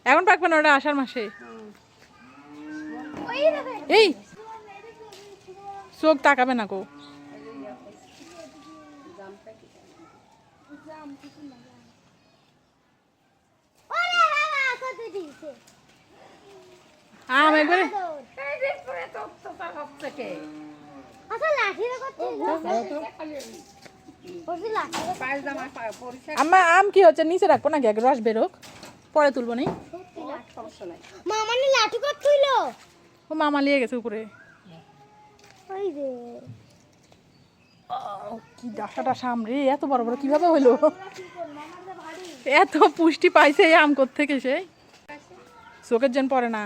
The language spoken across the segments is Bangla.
এখন পাকবে না, ওটা আষাঢ় মাসে। এই চোখ তাকাবে না কো। আম একবারে আমার আম কি হচ্ছে, নিচে রাখবো নাকি, আগে রস বেরোক পরে তুলবো। নি ও মামা নিয়ে গেছে উপরে। কি ডাসাটা সামরে এত বড় বড় কিভাবে হইলো? এত পুষ্টি পাইছে এই আম থেকে, সে চোখের যেন পড়ে না।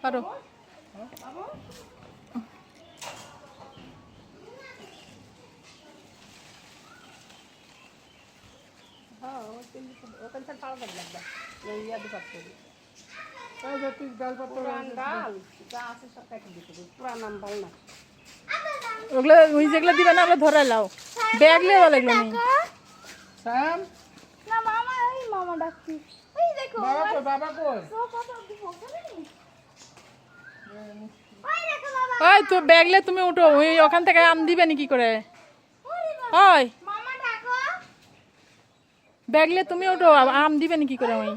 পারো ওগুলো ওই যেগুলো দিবে না ওগুলো ধরে লাও, ব্যাগ লিয়ে বলে এগুলো নেই। ওই তো ব্যাগলে তুমি উঠো, ওই ওখান থেকে আম দিবে নি কি করে? ওই ব্যাগলে তুমি উঠো, আম দিবে নি কি করে? ওই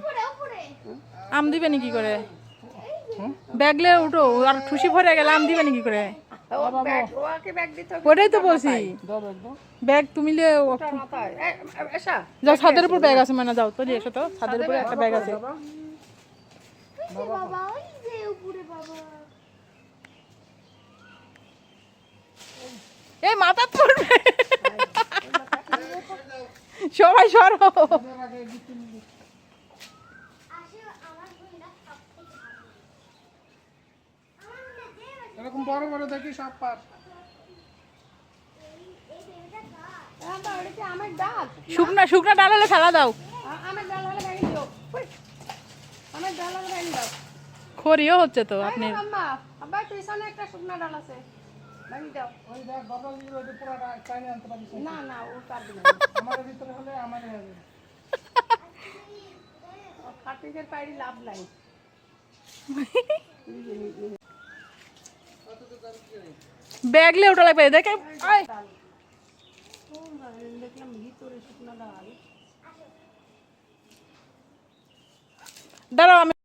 আম দিবে নি কি করে? ব্যাগলে উঠো, আর খুশি ভরে গেলে আম দিবে নি কি করে? ওটাই তো বলছি, ব্যাগ তুমি যাও, ছাদের উপর ব্যাগ আছে, মানে যাও তো এসো তো, ছাদের উপরে একটা ব্যাগ আছে। এই মাথা পড়বে, সবাই সরো। এরকম বড় বড় দেখি সব পাস। শুকনা শুকনা ডাল হলে ফেলা দাও, খড়িও হচ্ছে তো আপনি। ব্যাগলে ওটা লাগবে দেখে। দাঁড়াও আমি